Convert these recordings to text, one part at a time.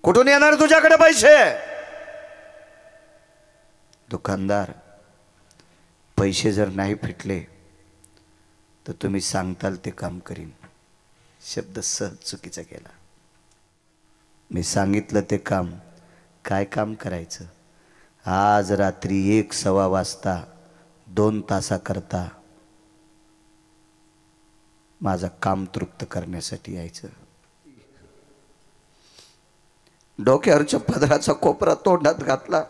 कुठून येणार तुझ्याकडे पैसे? दुकानदार, पैसे जर नाही फिटले तर तुम्ही सांगताल ते काम करीन. शब्द सहज चुकीचा केला. मी सांगितलं ते काम. काय काम करायचं? आज रात्री 1:15 वाजता 2 तासाकरता माझं काम तृप्त करण्यासाठी यायचं. डोक्यावरच्या पदराचा कोपरा तोंडात घातला.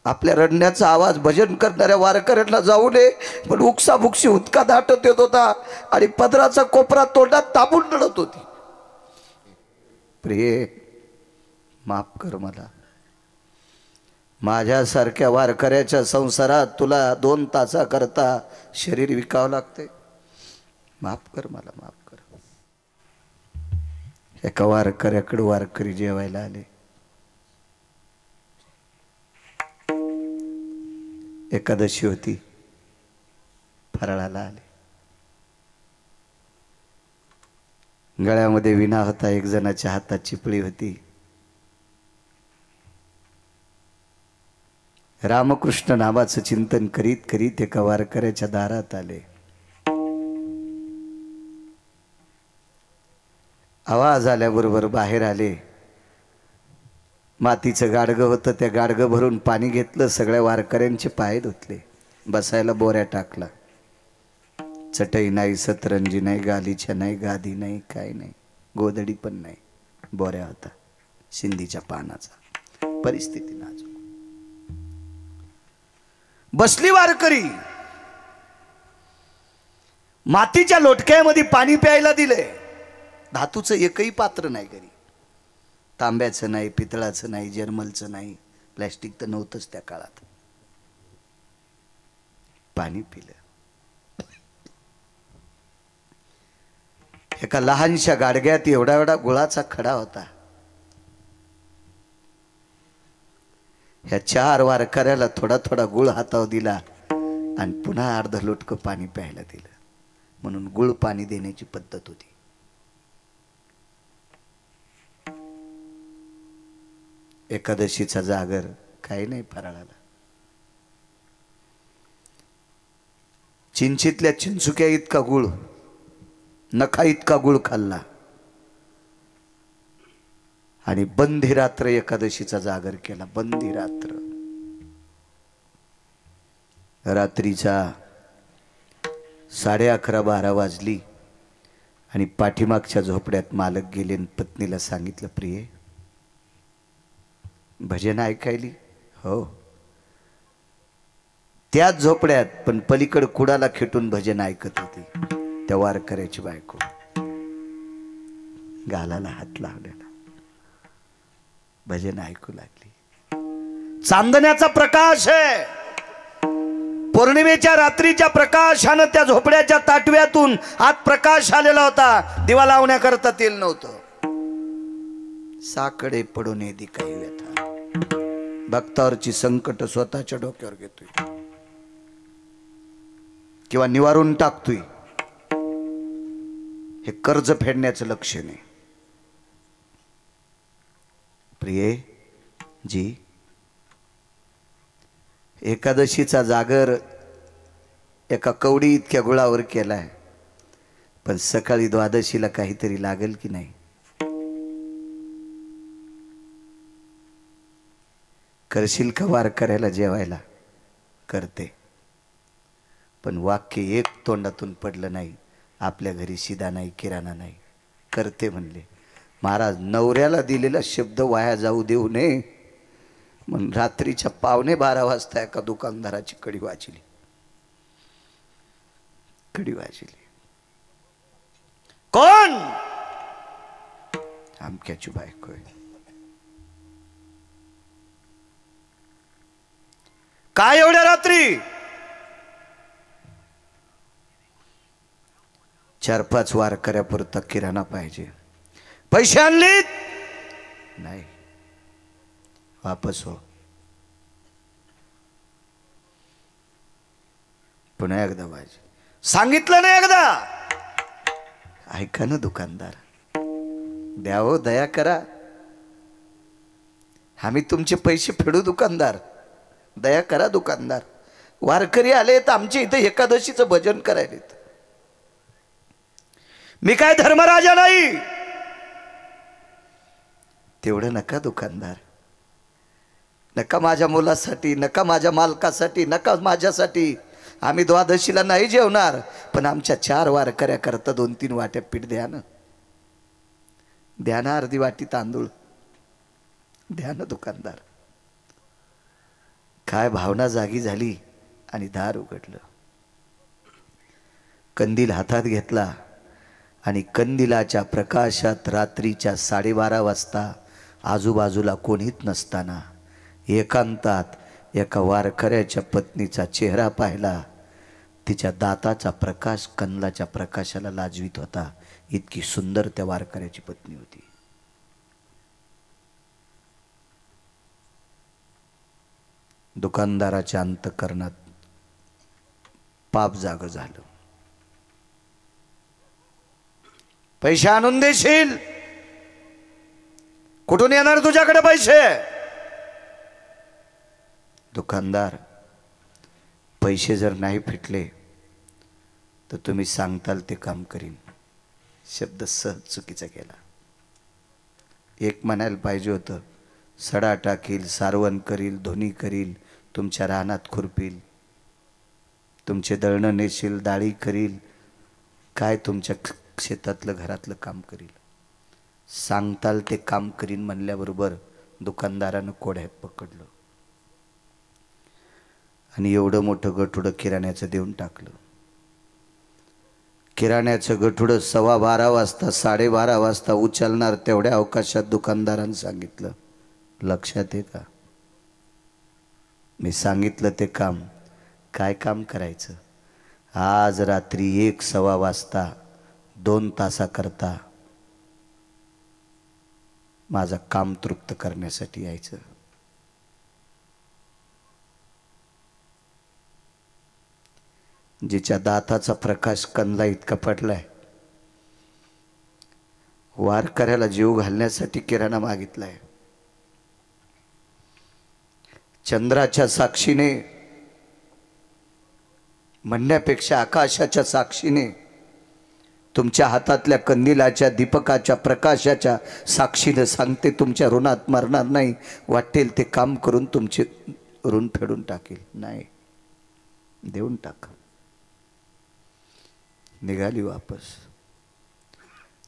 आपल्या रडण्याचा आवाज भजन करणाऱ्या वारकऱ्यांना जाऊ नये पण उकसाबुकशी उदका दाटत येत होता आणि पदराचा कोपरा तोंडात दाबून रडत होती. प्रिय, माफ कर मला. माझ्यासारख्या वारकऱ्याच्या संसारात तुला 2 तासाकरता शरीर विकावं लागते. माफ कर मला, माफ कर. एका वारकऱ्याकडे वारकरी जेवायला आले. एकादशी होती. फराळाला आले. गळ्यामध्ये विणा होता. एक जणाच्या हातात चिपळी होती. रामकृष्ण नामाचं चिंतन करीत करीत एका वारकऱ्याच्या दारात आले. आवाज आल्याबरोबर बाहेर आले. मातीचं गाडगं होतं. त्या गाडगं भरून पाणी घेतलं. सगळ्या वारकऱ्यांचे पाय धुतले. बसायला बोऱ्या टाकला. चटई नाही, सतरंजी नाही, गालीच्या नाही, गादी नाही, काय नाही, गोदडी पण नाही. बोऱ्या होता शिंदीच्या पानाचा. परिस्थिती नाजूक. बसली वारकरी. मातीच्या लोटक्यामध्ये पाणी प्यायला दिले. धातूचं एकही पात्र नाही घरी. तांब्याचं नाही, पितळाचं नाही, जर्मलचं नाही, प्लॅस्टिक तर नव्हतंच त्या काळात. पाणी पिलं. एका लहानशा गाडग्यात एवढा एवढा गुळाचा खडा होता. ह्या 4 वारकऱ्याला थोडा थोडा गुळ हातावर दिला आणि पुन्हा अर्ध लोटकं पाणी प्यायला दिलं. म्हणून गुळ पाणी देण्याची पद्धत होती. एकादशीचा जागर काही नाही फराळाला. चिंचीतल्या चिंचुक्या इतका गुळ, नखा इतका गुळ खाल्ला आणि बंदी रात्र एकादशीचा जागर केला. बंदी रात्र. रात्रीचा 11:30-12 वाजली आणि पाठीमागच्या झोपड्यात मालक गेले आणि पत्नीला सांगितलं, प्रिये भजन ऐकायली? हो. त्याच झोपड्यात पण पलीकड कुडाला खेटून भजन ऐकत होती. त्या वारकऱ्याची बायको. गालाला हात लावलेला. भजन ऐकू लागली. चांदण्याचा प्रकाश आहे. पौर्णिमेच्या रात्रीच्या प्रकाशानं त्या झोपड्याच्या ताटव्यातून आत प्रकाश आलेला होता. दिवा लावण्याकरता तेल नव्हतं. साकडे पडून येदी काही व्यथा. भक्तावरची संकट स्वतःच्या डोक्यावर घेतोय किंवा निवारून टाकतोय. हे कर्ज फेडण्याचं लक्षण आहे. प्रिये जी, एकादशीचा जागर एका कवडी इतक्या गुळावर केलाय, पण सकाळी द्वादशीला काहीतरी लागेल की नाही? करशील का वारकऱ्याला जेवायला? करते. पण वाक्य एक तोंडातून पडलं नाही. आपल्या घरी शिदा नाही, किराणा नाही. करते म्हणले. महाराज, नवऱ्याला दिलेला शब्द वाया जाऊ देऊ नये म्हणून रात्रीच्या 11:15 वाजता एका दुकानदाराची कडी वाजली. कडी वाजली. कोण? आमक्याची बायको आहे. काय एवढ्या रात्री? 4-5 वारकऱ्यापुरता किराणा पाहिजे. पैसे आणलीत? नाही. वापस हो. पुन्हा एकदा पाहिजे. सांगितलं नाही एकदा? ऐका ना दुकानदार, द्या हो, दया करा. आम्ही तुमचे पैसे फेडू दुकानदार, दया करा दुकानदार. वारकरी आले तर आमच्या इथे एकादशीचं भजन करायलेत. मी काय धर्मराजा नाही. तेवढं नका दुकानदार, नका माझ्या मुलासाठी, नका माझ्या मालकासाठी, नका माझ्यासाठी. आम्ही द्वादशीला नाही जेवणार, पण आमच्या 4 वारकऱ्या करता 2-3 वाट्या पीठ द्या ना, द्या ना, अर्धी वाटी तांदूळ द्या ना दुकानदार. काय भावना जागी झाली आणि दार उघडलं. कंदील हातात घेतला आणि कंदिलाच्या प्रकाशात रात्रीच्या 12:30 वाजता आजूबाजूला कोणीच नसताना एकांतात एका वारकऱ्याच्या पत्नीचा चेहरा पाहिला. तिच्या दाताचा प्रकाश कंदलाच्या प्रकाशाला लाजवीत होता. इतकी सुंदर त्या वारकऱ्याची पत्नी होती. दुकानदाराच्या अंतःकरणात पाप जाग झालं. पैसे आणून देशील? कुठून येणार तुझ्याकडे पैसे? दुकानदार, पैसे जर नाही फिटले तर तुम्ही सांगताल ते काम करीन. शब्द सहज चुकीचा केला. एक म्हणायला पाहिजे होतं, सडा टाकील, सारवण करील, धुनी करील, तुमच्या रानात खुरपील, तुमचे दळणं नेशील, डाळी करील, काय तुमच्या शेतातलं घरातलं काम करील. सांगताल ते काम करीन म्हणल्याबरोबर दुकानदारानं कोड्यात पकडलं आणि एवढं मोठं गठुडं किराण्याचं देऊन टाकलं. किराण्याचं गठुडं 12:15 वाजता 12:30 वाजता उचलणार तेवढ्या अवकाशात दुकानदारानं सांगितलं, लक्षात आहे का? मी सांगितलं ते काम. काय काम करायचं? आज रात्री 1:15 वाजता 2 तासाकरता माझं काम तृप्त करण्यासाठी यायचं. जिच्या दाताचा प्रकाश कंदला इतका पडलाय, वारकऱ्याला जीव घालण्यासाठी किराणा मागितलाय. चंद्राच्या साक्षीने म्हणण्यापेक्षा आकाशाच्या साक्षीने, तुमच्या हातातल्या कंदिलाच्या दीपकाच्या प्रकाशाच्या साक्षीने सांगते, तुमच्या ऋणात मरणार नाही. वाटेल ते काम करून तुमचे ऋण फेडून टाकेल. नाही, देऊन टाका. निघाली वापस.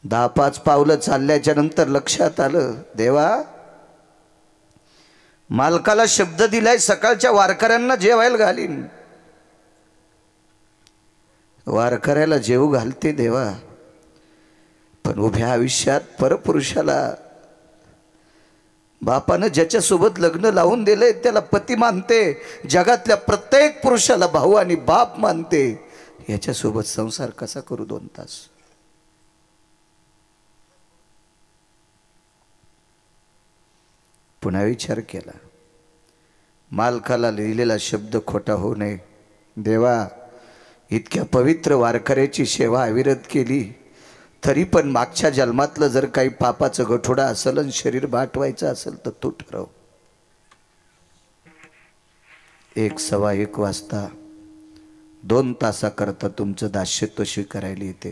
10-5 पावलं चालल्याच्या नंतर लक्षात आलं, देवा, मालकाला शब्द दिलाय सकाळच्या वारकऱ्यांना जेवायला घालीन, वारकऱ्याला जेवू घालते देवा, पण उभ्या आयुष्यात परपुरुषाला, बापानं ज्याच्यासोबत लग्न लावून दिले त्याला पती मानते, जगातल्या प्रत्येक पुरुषाला भाऊ आणि बाप मानते, याच्यासोबत संसार कसा करू 2 तास? पुन्हा विचार केला. मालकाला लिहिलेला शब्द खोटा होऊ नये. देवा, इतक्या पवित्र वारकऱ्याची सेवा अविरत केली, तरी पण मागच्या जन्मातलं जर काही पापाचं गठोडा असेल आणि शरीर बाटवायचं असेल तर तू ठरव. 1:15 वाजता 2 तासाकरता तुमचं दास्यत्व स्वीकारायला येते.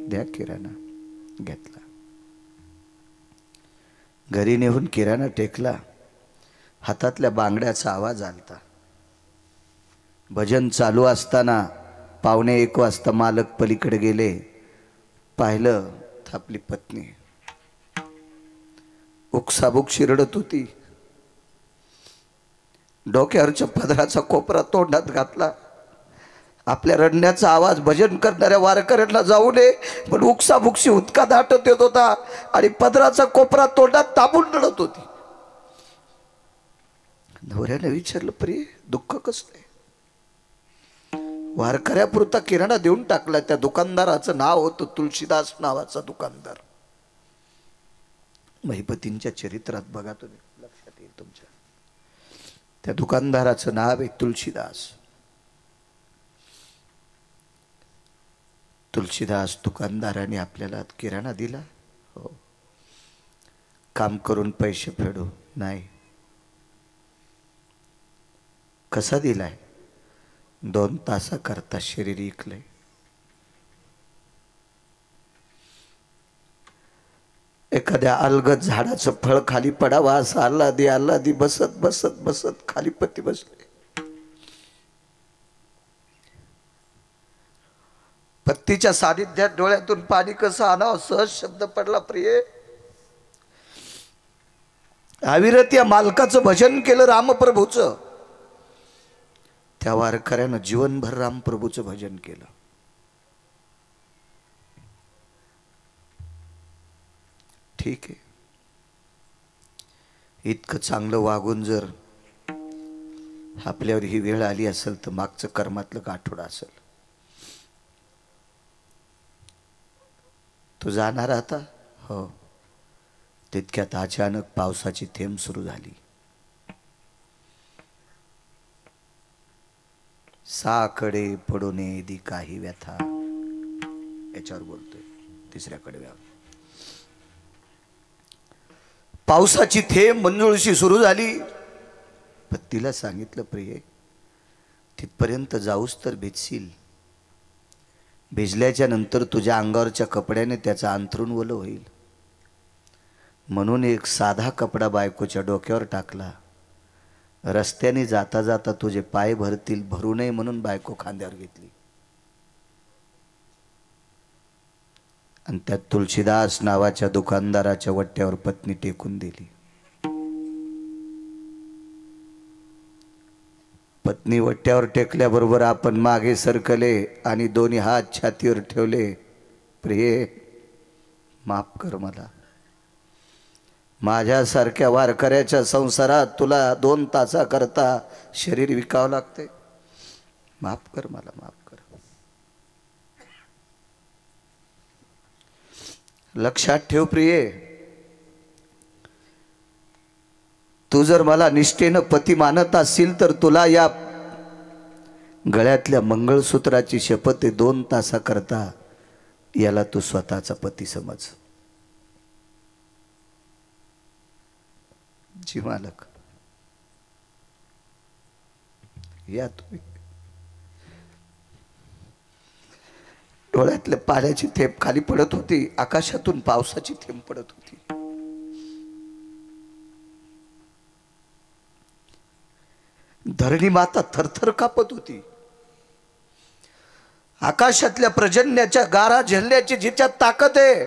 द्या किराणा. घेतला. घरी नेऊन किराणा टेकला. हातातल्या बांगड्याचा आवाज आलता. भजन चालू असताना 1:15 वाजता मालक पलीकडे गेले. पाहिलं तर आपली पत्नी उकसाबुकशी रडत होती. डोक्यावरच्या पदराचा कोपरा तोंडात घातला. आपल्या रडण्याचा आवाज भजन करणाऱ्या वारकऱ्यांना जाऊ नये पण उकसाबुकशी उतका दाटत येत होता आणि पदराचा कोपरा तोंडात दाबून रडत होती. नवऱ्याने विचारलं, प्रिय दुःख कसं आहे? वारकऱ्यापुरता किराणा देऊन टाकला. त्या दुकानदाराचं नाव होतं तुळशीदास नावाचा दुकानदार. महिपतींच्या चरित्रात बघा तुम्ही, लक्षात येईल तुमच्या. त्या दुकानदाराचं नाव आहे तुळशीदास. तुळशीदास दुकानदाराने आपल्याला किराणा दिला. हो, काम करून पैसे फेडू. नाही. कसा दिलाय? 2 तासाकरता शरीर इकलंय. एखाद्या अलगद झाडाचं फळ खाली पडावा असं आल्हादी आल्हादी बसत बसत बसत खाली पती बसले. पत्तीच्या सानिध्यात डोळ्यातून पाणी कसं आणावं सहज शब्द पडला. प्रिय अविरत या मालकाचं भजन केलं रामप्रभूचं. त्या वारकऱ्यानं जीवनभर रामप्रभूचं भजन केलं. ठीक आहे, इतकं चांगलं वागून जर आपल्यावर ही वेळ आली असेल तर मागचं कर्मातलं गाठोडं असेल. तू जाणार आता? हो. तितक्यात अचानक पावसाची थेंब सुरू झाली. साकडे पडू नये दी काही व्यथा, याच्यावर बोलतोय 3ऱ्या कडव्यावर. पावसाची थेंब मंजुळशी सुरू झाली. पण तिला सांगितलं, प्रिय तिथपर्यंत जाऊस तर भिजशील. भिजल्याच्या नंतर तुझ्या अंगावरच्या कपड्याने त्याचं अंथरूण ओलं होईल. म्हणून एक साधा कपडा बायकोच्या डोक्यावर टाकला. रस्त्याने जाता जाता तुझे पाय भरतील, भरू नये म्हणून बायको खांद्यावर घेतली. आणि त्यात तुळशीदास नावाच्या दुकानदाराच्या वट्ट्यावर पत्नी टेकून दिली. पत्नी वट्ट्यावर टेकल्याबरोबर आपण मागे सरकले आणि दोन्ही हात छातीवर ठेवले. प्रिये माफ कर मला. माझ्यासारख्या वारकऱ्याच्या संसारात तुला 2 तासाकरता शरीर विकावं लागते. माफ कर मला, माफ कर. लक्षात ठेव प्रिये, तू जर मला निष्ठेनं पती मानत असशील तर तुला या गळ्यातल्या मंगळसूत्राची शपथ आहे. 2 तासाकरता याला तू स्वतःचा पती समज. जी मालक या तुम्ही. डोळ्यातल्या पाण्याची थेंब खाली पडत होती. आकाशातून पावसाची थेंब पडत होती. धरणी माता थरथर कापत होती. आकाशातल्या पर्जन्याच्या गारा झेलण्याची जिच्यात ताकद आहे,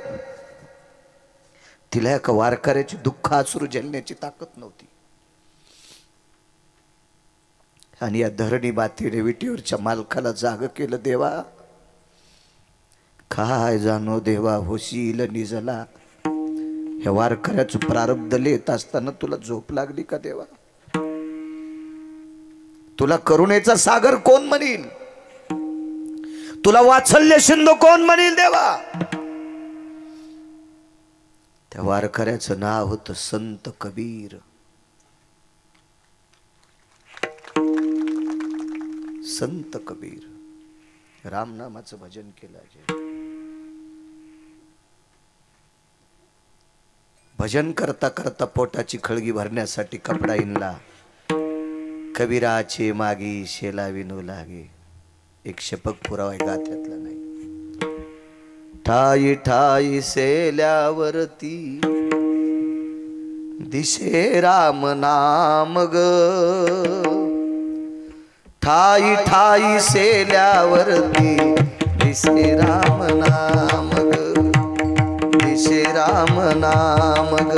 तिला एका वारकऱ्याची दुःख अश्रू झेलण्याची ताकद नव्हती. आणि या धरणी मातेने विटीवरच्या मालकाला जाग केलं. देवा काय जाणो देवा होशील निजला. ह्या वारकऱ्याचं प्रारब्ध लिहित असताना तुला झोप लागली का देवा? तुला करुणेचा सागर कोण म्हणील? तुला वात्सल्य सिंधू कोण म्हणील देवा? त्या वारकऱ्याचं नाव होतं संत कबीर. संत कबीर रामनामाचं भजन केलं. भजन करता करता पोटाची खळगी भरण्यासाठी कपडा इनला. कबीराचे मागी शेला विनू लागे. एक शपक पुरावा गाथ्यातला नाही. ठाई ठाई सेल्यावरती दिशे राम नाम ग. ठाई ठाई सेल्यावरती दिशे राम नाम ग. दिशे राम नाम ग.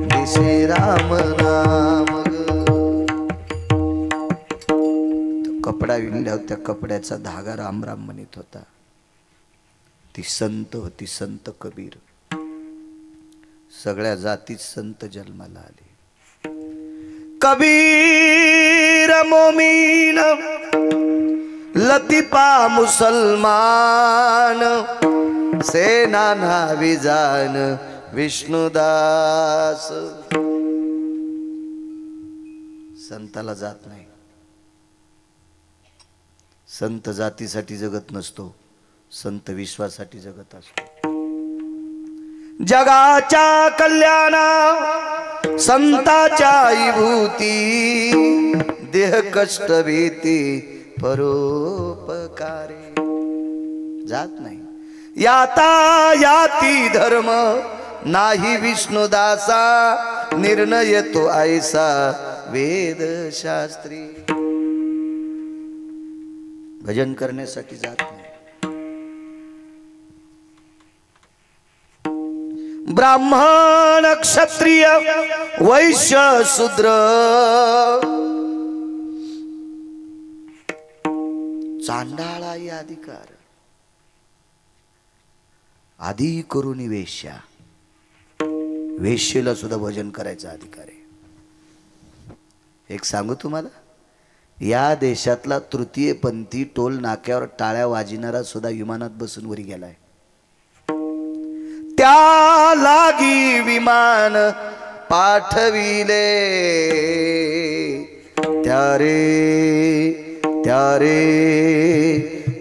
दिशे राम नाम ग. कपडा विणल्यावर त्या कपड्याचा धागा राम राम म्हणत होता. ती संत होती, संत कबीर. सगळ्या जातीत संत जन्माला आले. कबीर मोमीन लतीफा मुसलमान सेना नावी जान विष्णुदास. संताला जात नाही. संत जातीसाठी जगत नसतो, संत विश्वासाठी जगत असतो. जगाच्या कल्याणा संताच्या विभूती देह कष्ट भीती परोपकारे जात नाही याता याती धर्म नाही विष्णुदासा निर्णय तो ऐसा वेद शास्त्री भजन करण्यासाठी जात नाही ब्राह्मण क्षत्रिय वैश्य शूद्र चांडाळाही अधिकार आधी करून वेश्या वेश्येला सुद्धा भजन करायचा अधिकार आहे. एक सांगू तुम्हाला या देशातला तृतीयपंथी टोल नाक्यावर टाळ्या वाजविणारा सुद्धा विमानात बसून वरी गेलाय. त्या लागी विमान पाठविले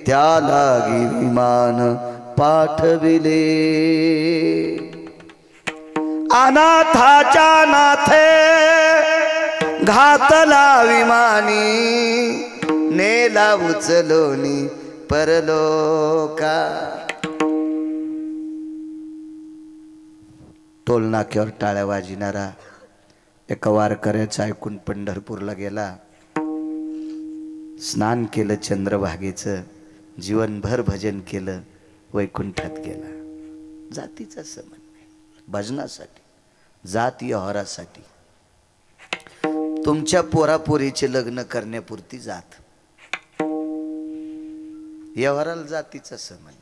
त्या लागी विमान पाठविले अनाथाच्या नाथे घातला विमानी नेला उचलोनी परलोका. टोल नाक्यावर टाळ्या वाजविणारा एका वारकऱ्याचं ऐकून पंढरपूरला गेला. स्नान केलं चंद्रभागेचं जीवनभर भजन केलं वैकुंठात गेला. जातीचा संबंध नाही भजनासाठी जात व्यवहारासाठी तुमच्या पोरापोरीचे लग्न करण्यापुरती जात व्यवहाराला जातीचा संबंध नाही.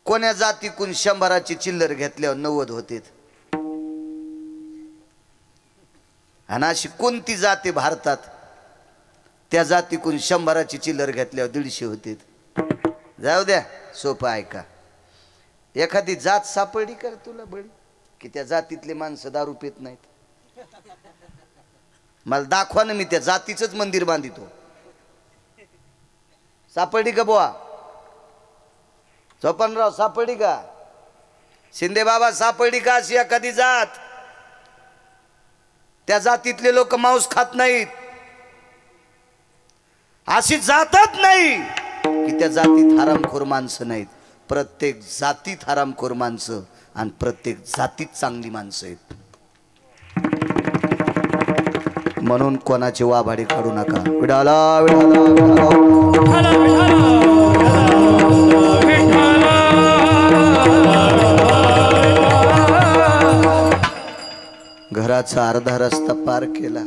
कोण्या जातीकून 100ची चिल्लर घेतल्यावर 90 होते आणि अशी कोणती जाती भारतात त्या जातीकून 100ची चिल्लर घेतल्यावर 150 होते. जाऊ द्या सोपं ऐका. एखादी जात सापडली कर तुला बळी की त्या जातीतले माणसं दारू पित नाहीत. मला दाखवा ना मी त्या जातीचंच मंदिर बांधितो. सापडली का बुवा चोपनराव सापडली का शिंदे बाबा सापडली का अशी एखादी जात त्या जातीतले लोक मांस खात नाहीत अशी जातच नाही की त्या जातीत हरामखोर माणसं नाहीत. प्रत्येक जातीत हरामखोर माणसं आणि प्रत्येक जातीत चांगली माणसं आहेत. म्हणून कोणाचे वाभाडे काढू नका. विडाला विडाला घराचा अर्धा रस्ता पार केला.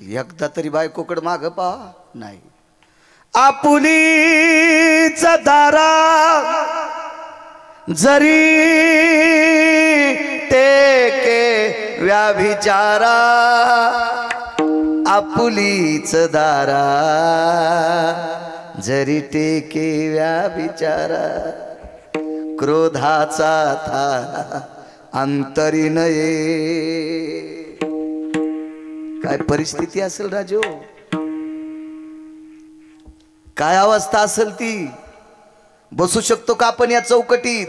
एकदा तरी बायकोकडे माग पहा नाही. आपुलीच दारा जरी टेके व्याभिचारा आपुलीच दारा जरी टेके व्याभिचारा क्रोधाचा थारा अंतरी नये. काय परिस्थिती असेल राजो काय अवस्था असेल ती बसू शकतो का आपण या चौकटीत.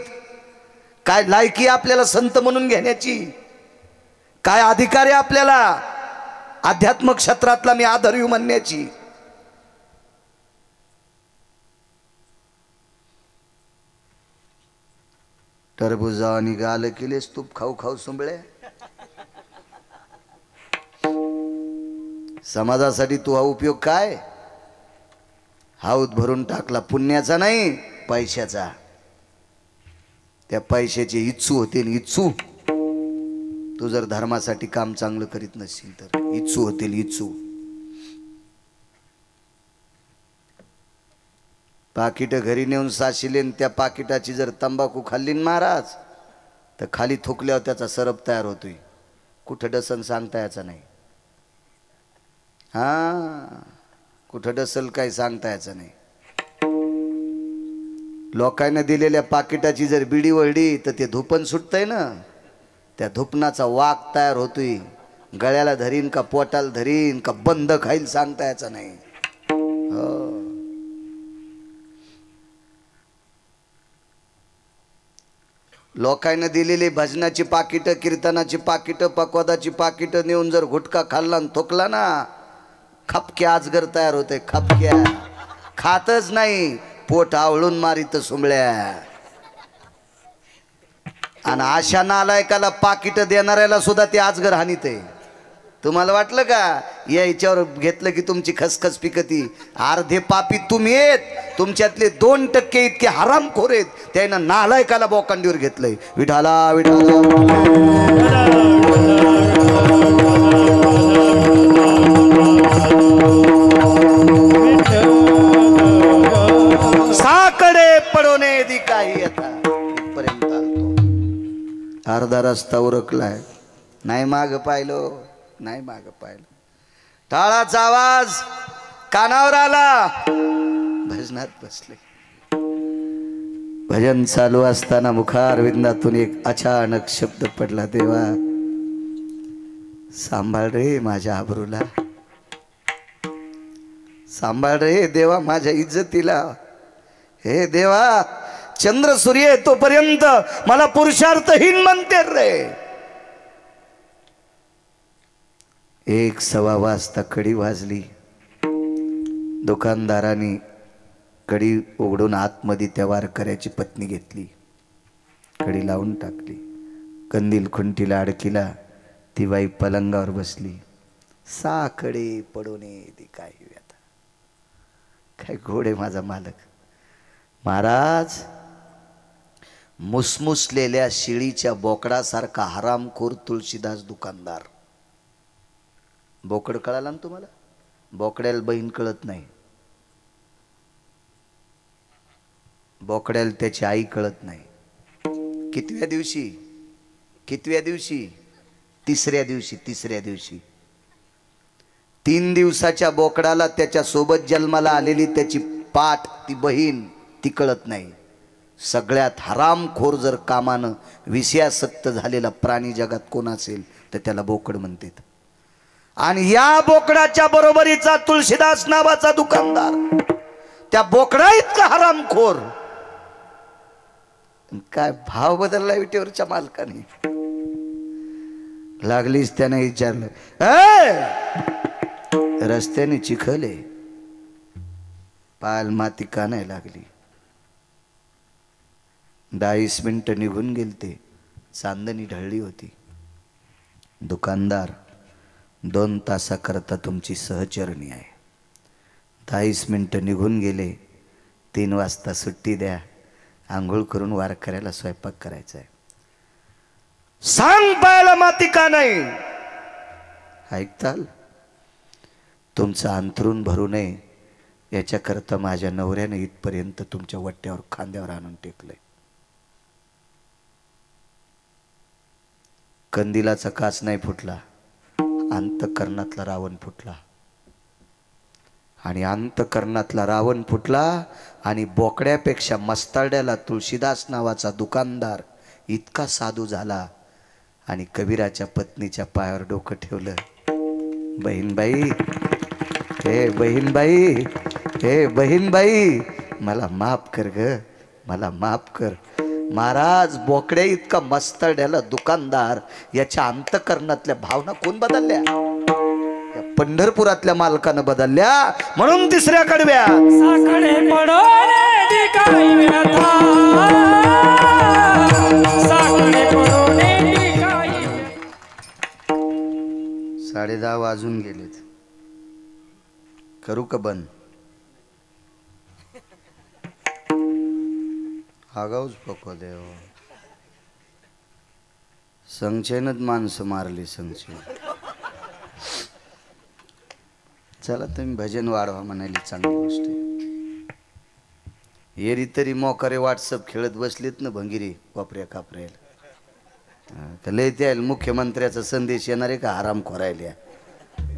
काय लायकी आपल्याला संत म्हणून घेण्याची काय अधिकार आहे आपल्याला आध्यात्मिक क्षेत्रातला मी आदरयू म्हणण्याची. टरबुजा आणि गाल केलेस तूप खाऊ खाऊ सुंबळे. समाजासाठी तू हा उपयोग काय हाऊत भरून टाकला पुण्याचा नाही पैशाचा. त्या पैशाचे इच्छू होते इच्छू. तू जर धर्मासाठी काम चांगलं करीत नसशील तर इच्छू होतील इच्छू. पाकिट घरी नेऊन साशिले त्या पाकिटाची जर तंबाखू खाल्ली महाराज तर खाली थुकल्यावर त्याचा सरप तयार होतोय. कुठं डसन सांगता याचा नाही. हा कुठं डसल काही सांगता याचं नाही. लोकांना दिलेल्या पाकिटाची जर बिडी वळली तर ते धुपन सुटतंय ना. त्या धुपनाचा वाक तयार होतोय. गळ्याला धरीन का पोटाला धरीन का बंद खाईल सांगता याचं नाही. हो लोकांना दिलेली भजनाची पाकिटं, कीर्तनाची पाकिटं, पकवादाची पाकिटं नेऊन जर गुटखा खाल्ला आणि थुकला ना, खपक्या अजगर तयार होते. खपक्या खातच नाही, पोट आवळून मारित सुंबळ्या. आणि अशा नालायकाला पाकिट देणाऱ्याला सुद्धा ते अजगर हानीत आहे. तुम्हाला वाटलं का या याच्यावर घेतलं की तुमची खसखस पिकती? अर्धे पापी तुम्ही आहेत, तुमच्यातले 2% इतके हरामखोर आहेत, त्यानं नालायकाला बोकांडीवर घेतलंय. विठाला विठाला साकडे पडोने दी काही आता इथपर्यंत आलतो. अर्धा रस्ता उरकलाय, नाही माग पाहिलं, नाही माग पाहिलं. टाळाचा आवाज कानावर आला, भजनात बसले. भजन चालू असताना मुखारविंदातून एक अचानक शब्द पडला, देवा सांभाळ रे माझ्या आबरूला, सांभाळ रे देवा माझ्या इज्जतीला. हे देवा, चंद्र सूर्य आहे तोपर्यंत मला पुरुषार्थहीन म्हणते रे. 1:15 वाजता कडी वाजली. दुकानदाराने कडी उघडून आतमध्ये त्या वारकऱ्याची पत्नी घेतली, कडी लावून टाकली. कंदील खुंटीला अडकिला, ती बाई पलंगावर बसली. साकडे पडोने दी काय व्यथा. काय घोडे माझा मालक. महाराज, मुसमुसलेल्या शिळीच्या बोकडासारखा हरामखोर तुळशीदास दुकानदार. बोकड कळाला ना तुम्हाला? बोकड्याला बहीण कळत नाही, बोकड्याला त्याची आई कळत नाही. कितव्या दिवशी? कितव्या दिवशी? तिसऱ्या दिवशी. तिसऱ्या दिवशी 3 दिवसाच्या बोकडाला त्याच्या सोबत जन्माला आलेली त्याची पाठ, ती बहीण, ती कळत नाही. सगळ्यात हरामखोर जर कामानं विषयासक्त झालेला प्राणी जगात कोण असेल तर त्याला बोकड म्हणतात. आणि या बोकडाच्या बरोबरीचा तुळशीदास नावाचा दुकानदार, त्या बोकडा इतका हरामखोर. काय भाव बदलला विटेवरच्या मालकाने. लागलीच त्याने विचारलं, रस्त्याने चिखले, पाल माती का नाही लागली? 10 मिनिटं निघून गेलते, चांदणी ढळली होती. दुकानदार, 2 तासाकरता तुमची सहचरणी आहे. 10 मिनिटं निघून गेले, 3 वाजता सुट्टी द्या, आंघोळ करून वारकऱ्याला स्वयंपाक करायचा आहे. सांग पायाला माती का नाही? ऐकताल? तुमचं अंथरूण भरू नये याच्याकरता माझ्या नवऱ्याने इथपर्यंत तुमच्या वट्ट्यावर खांद्यावर आणून टेकलंय. कंदिलाचा काच नाही फुटला, अंतःकरणातला रावण फुटला. आणि अंतःकरणातला रावण फुटला आणि बोकड्यापेक्षा मस्ताड्याला तुळशीदास नावाचा दुकानदार इतका साधू झाला आणि कबीराच्या पत्नीच्या पायावर डोकं ठेवलं. बहीणबाई, हे बहीणबाई, हे बहीणबाई, मला माफ कर ग, मला माफ कर. महाराज, बोकड्या इतका मस्तड्याला दुकानदार, याच्या अंतःकरणातल्या भावना कोण बदलल्या? या पंढरपुरातल्या मालकानं बदलल्या. म्हणून तिसऱ्या कडव्या साकडे पडोने दी काही व्यथा, साकडे पडोने दी काही. 10:30 वाजून गेलेत. करू का बंद? आगाऊच पको देव. संचेनच माणसं मारली संचेन. चला तुम्ही भजन वाढवा म्हणाली, चांगली गोष्ट आहे. येरी तरी मोकारे व्हॉट्सअप खेळत बसलेत ना भंगिरी वापऱ्या कापऱ्याला. लय त्या मुख्यमंत्र्याचा संदेश येणार आहे का आराम खोरायला?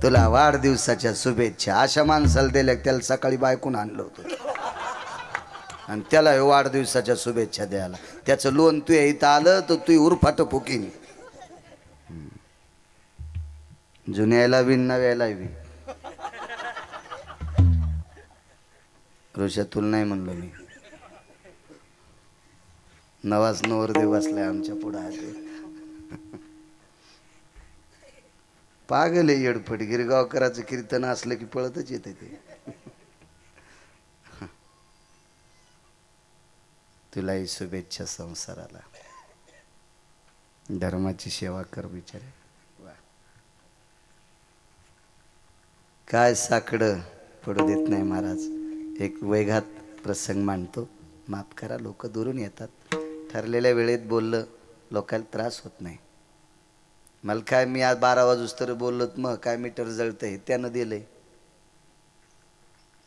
तुला वाढदिवसाच्या शुभेच्छा. अशा माणसाला दिल्या त्याला सकाळी बायकून आणलं होतं आणि त्याला वाढदिवसाच्या शुभेच्छा द्यायला. त्याचं लोन तू इथं आलं तर तू उरफाट फुकीन. जुन्याला बी नव्याला बी. ऋषा तुला नाही म्हणलो मी. नवाज नवरदेव बसलाय आमच्या पुढे आहे. पागल आहे येडफट. गिरगावकराचं कीर्तन असलं की पळतच येते ते. तुलाही शुभेच्छा संसाराला. धर्माची सेवा कर बिचारे. काय साकडं पडू देत नाही महाराज. एक वेगात प्रसंग मांडतो, माफ करा. लोक दुरून येतात. ठरलेल्या वेळेत बोललं लोकांना त्रास होत नाही. मला काय, मी आज 12 वाजूस तर बोललोत, मग काय मीटर जळतंय त्यानं दिलंय,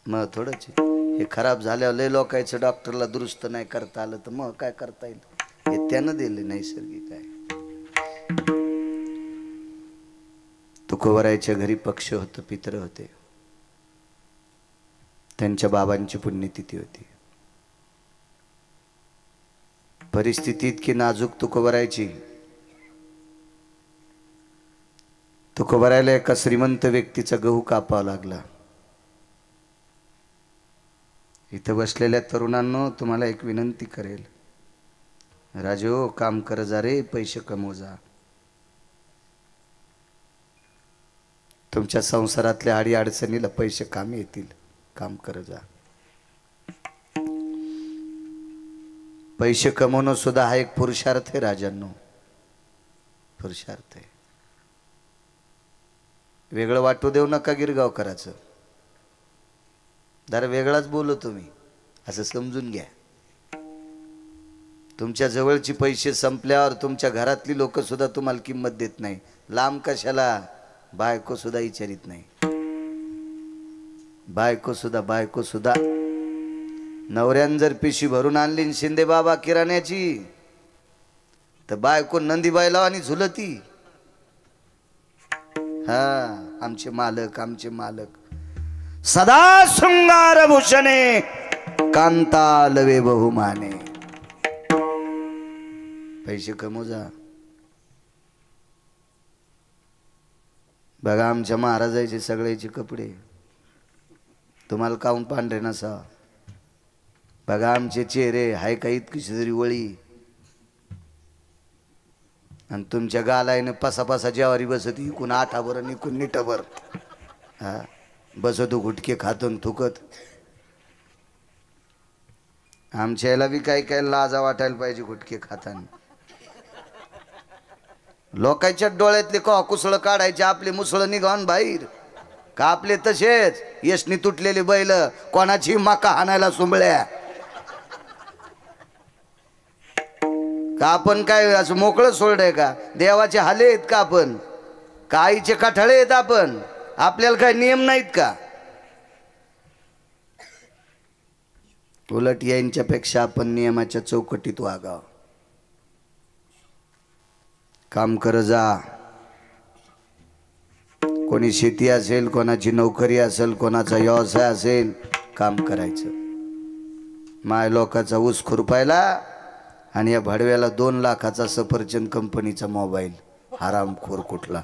मग थोडंच हे खराब झाल्यावर लय लोकांचं डॉक्टरला दुरुस्त नाही करता आलं तर मग काय करता येईल. हे त्यानं दिले नैसर्गिक आहे. तुकोबरायच्या घरी पक्ष होतं, पित्र होते. त्यांच्या बाबांची पुण्यतिथी होती. परिस्थिती इतकी नाजूक तुकोबरायची. तुकोबरायला एका श्रीमंत व्यक्तीचा गहू कापावा लागला. इथं बसलेल्या तरुणांनो, तुम्हाला एक विनंती करेल. राजो, काम कर जा रे, पैसे कमव जा. तुमच्या संसारातल्या अडी अडचणीला पैसे कामी येतील. काम कर जा. पैसे कमवणं सुद्धा हा एक पुरुषार्थ आहे राजांनो, पुरुषार्थ आहे. वेगळं वाटू देऊ नका गिरगावकराचं. जरा वेगळाच बोललो तुम्ही, असं समजून घ्या. तुमच्या जवळची पैसे संपल्यावर तुमच्या घरातली लोक सुद्धा तुम्हाला किंमत देत नाही. लांब कशाला, बायको सुद्धा विचारित नाही. बायको सुद्धा नवऱ्यान जर पिशी भरून आणली शिंदे बाबा किराण्याची, तर बायको नंदीबाईला आणि झुलती. हा, आमचे मालक सदा शृंगार भूषणे कांता लवे बहुमाने. पैसे कमवू जा. बघा आमच्या महाराजाचे सगळ्याचे कपडे, तुम्हाला काऊन पांढरे नसा. बघा आमचे चेहरे, हाय का इतकी तरी वळी. आणि तुमच्या गालायनं पासा जेवारी बसती, इकून आठाभर आणि इकून नीटभर. हा, बसतो गुटके खातून थुकत. आमच्या याला बी काय लाजा वाटायला पाहिजे गुटके खाताना. लोकांच्या डोळ्यातले का कुसळ काढायचे, आपले मुसळ निघावून बाहेर का. आपले तसेच यशनी तुटलेले बैल, कोणाची माका हाणायला सुंबळ्या का. आपण काय असं मोकळं सोडलंय का. देवाचे हाले आहेत का आपण, का आईचे काठाळे आहेत आपण. आपल्याला काय नियम नाहीत का. उलट यांच्यापेक्षा आपण नियमाच्या चौकटीत वागावं. काम कर जा. कोणी शेती असेल, कोणाची नोकरी असेल, कोणाचा व्यवसाय असेल, काम करायचं. माय लोकाचा ऊस खुरपायला आणि या भडव्याला 2 लाखाचा सफरचंद कंपनीचा मोबाईल. हरामखोर कुठला.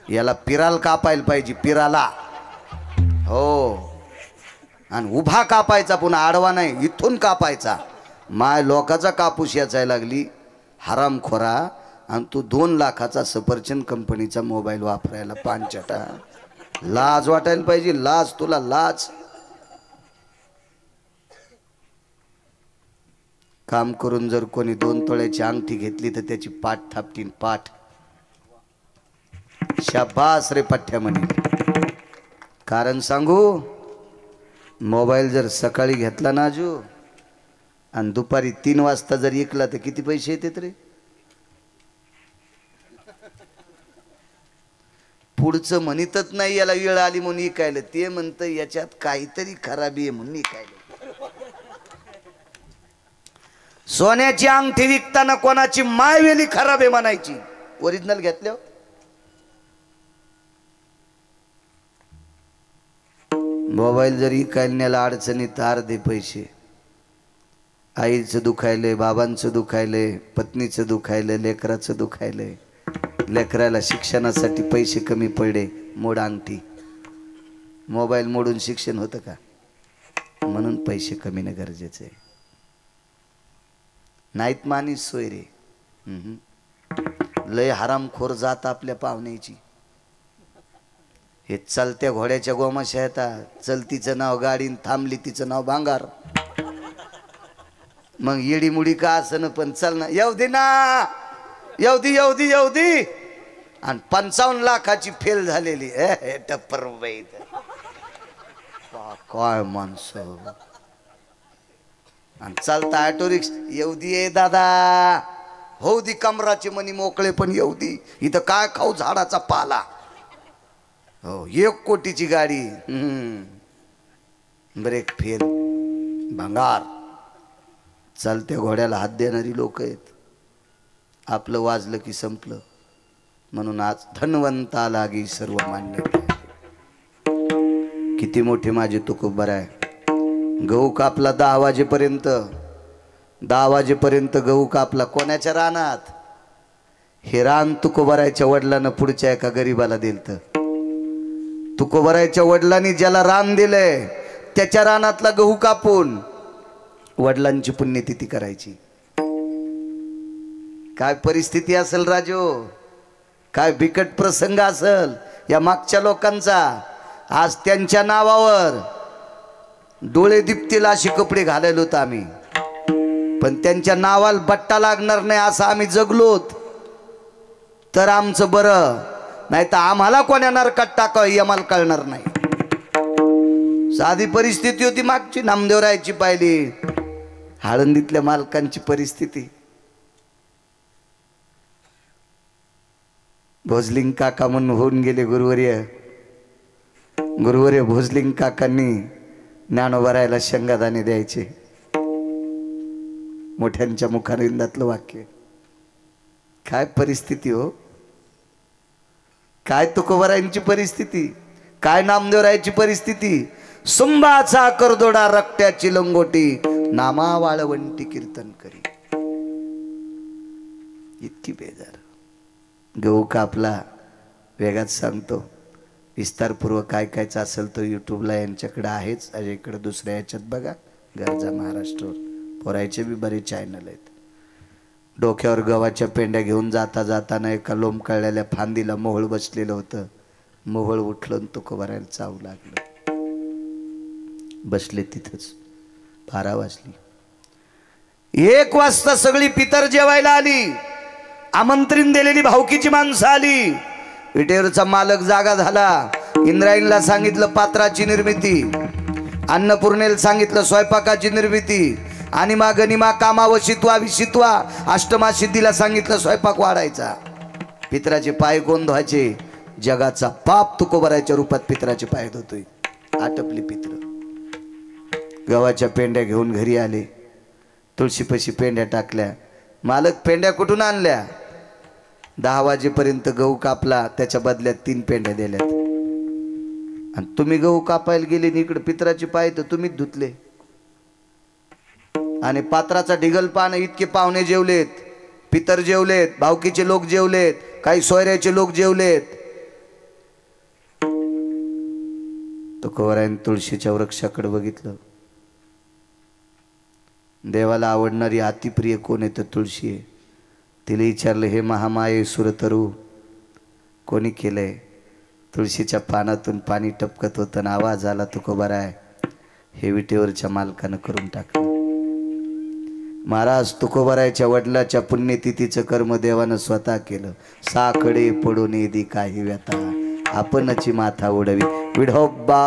याला पिराल कापायला पाहिजे, पिराला. हो, आणि उभा कापायचा, पुन्हा आडवा नाही, इथून कापायचा. माय लोकाचा कापूस याचायला लागली हरामखोरा. आणि तू 2 लाखाचा सफरचंद कंपनीचा मोबाईल वापरायला पानचटा. लाज वाटायला पाहिजे, लाज. तुला लाज. काम करून जर कोणी 2 तोळ्याची अंगठी घेतली तर त्याची पाठ थापटीन, पाठ. शाबास रे पठ्ठ्या म्हणे. कारण सांगू, मोबाईल जर सकाळी घेतला ना जो आणि दुपारी 3 वाजता जर ऐकला तर किती पैसे येतात रे. पुढचं म्हणतच नाही याला वेळ आली म्हणून ऐकायला, ते म्हणतं याच्यात काहीतरी खराबी आहे म्हणून ऐकायला. सोन्याची अंगठी विकताना कोणाची मायवेली खराब आहे म्हणायची, ओरिजिनल घेतल्यावर. मोबाईल जरी ऐकायला अडचणीत अर्धे पैसे. आईचं दुखायलंय, बाबांचं दुखायलंय, पत्नीचं दुखायलंय, लेकराचं दुखायलंय. लेकराला शिक्षणासाठी पैसे कमी पडले, मोड अंगठी. मोबाईल मोडून शिक्षण होतं का. म्हणून पैसे कमीने गरजेचे आहे. नाहीत मानीस सोय रे. लय हरामखोर जात आपल्या पाहुण्याची. हे चालत्या घोड्याच्या गोमाशा येतात. चलतीचं नाव गाडी, थांबली तिचं नाव भांगार. मग येडी मुडी का असं पण चल ना, येऊ दे ना, येऊ दे येऊ दे येऊ दे. आणि 55 लाखाची फेल झालेली टप्पर बाई. काय माणसं. आणि चालता ऑटो रिक्षा, येऊ दे दादा, होऊ दे कमराचे मनी मोकळे, पण येऊ दे. इथं काय खाऊ झाडाचा पाला. हो 1 कोटीची गाडी, ब्रेक फेल, भंगार. चालत्या घोड्याला हात देणारी लोक आहेत. आपलं वाजलं की संपलं. म्हणून आज धनवंता लागी सर्व मान्य. किती मोठे माझे तुकोबर आहे. गहू कापला 10 वाजेपर्यंत. 10 वाजेपर्यंत गहू कापला. कोणाच्या रानात? हे रान तुकोबरायच्या वडिलांना पुढच्या एका गरीबाला दिलतं. तुकोबरायच्या वडिलांनी ज्याला रान दिलंय त्याच्या रानातला गहू कापून वडिलांची पुण्यतिथी करायची. काय परिस्थिती असेल राजो, काय बिकट प्रसंग असेल या मागच्या लोकांचा. आज त्यांच्या नावावर डोळे दिपतील असे कपडे घालायलो होतो आम्ही, पण त्यांच्या नावाला बट्टा लागणार नाही असं आम्ही जगलोत तर आमचं बरं. नाही तर आम्हाला कोण्या नरकात टाकावं हे आम्हाला कळणार नाही. साधी परिस्थिती होती मागची. नामदेवरायची पाहिली, आळंदीतल्या मालकांची परिस्थिती. भोजलिंग काका म्हणून होऊन गेले गुरुवर्य. गुरुवर्य भोजलिंग काकांनी ज्ञानोबरायला शेंगादाणे द्यायचे. मोठ्यांच्या मुखारिंदातलं वाक्य. काय परिस्थिती हो, काय तुकोबरायांची परिस्थिती, काय नामदेवरायाची परिस्थिती. सुंबाचा करदोडा रक्त्याची लंगोटी, नामा वाळवंटी कीर्तन करी. इतकी बेजार. गहू कापला. वेगात सांगतो विस्तारपूर्वक काय कायचं असेल तर यूट्यूबला यांच्याकडे आहेच. अजयकडे दुसऱ्या याच्यात बघा, गरजा महाराष्ट्रावर पोरायचे बी बरेच चॅनल आहेत. डोक्यावर गव्हाच्या पेंड्या घेऊन जाता जाताना एका लोंबकळलेल्या फांदीला मोहळ बसलेलं होतं. मोहळ उठलं तुकोबरायला चावू लागलं. बसले तिथंच. 12 वाजली. 1 वाजता सगळी पितर जेवायला आली. आमंत्रण दिलेली भावकीची माणसं आली. विटेवरचा मालक जागा झाला. इंद्रायणीला सांगितलं पात्राची निर्मिती, अन्नपूर्णेला सांगितलं स्वयंपाकाची निर्मिती, आणि मा गनिमा कामाव शितवा विशितवा अष्टमा सिद्धीला सांगितलं स्वयंपाक वाढायचा. पितराचे पाय कोण धुवायचे? जगाचा पाप तुकोबरायच्या रूपात पितराचे पाय धुतोय. आटपली पित्र. गव्हाच्या पेंड्या घेऊन घरी आले. तुळशीपाशी पेंड्या टाकल्या. मालक पेंड्या कुठून आणल्या? 10 वाजेपर्यंत गहू कापला, त्याच्या बदल्यात 3 पेंड्या दिल्यात. आणि तुम्ही गहू कापायला गेले आणि इकडे पितराचे पाय तर तुम्हीच धुतले. आणि पात्राचा ढिगल पान. इतके पाहुणे जेवलेत, पितर जेवलेत, भावकीचे लोक जेवलेत, काही सोयऱ्याचे लोक जेवलेत. तुकोबरायने तुळशीच्या वृक्षाकडे बघितलं. देवाला आवडणारी अतिप्रिय कोण आहे तर तुळशी आहे. तिला विचारलं, हे महामाये सुरतरू कोणी केलंय? तुळशीच्या पानातून पाणी टपकत होतं आणि आवाज आला, तुकोबराय हे विटेवरच्या मालकानं करून टाकलं. महाराज तुकोबरायच्या वडिलाच्या पुण्यतिथीचं कर्म देवानं स्वतः केलं. साकडे पडून येदी काही व्यथा आपणची माथा उडवी. विढोबा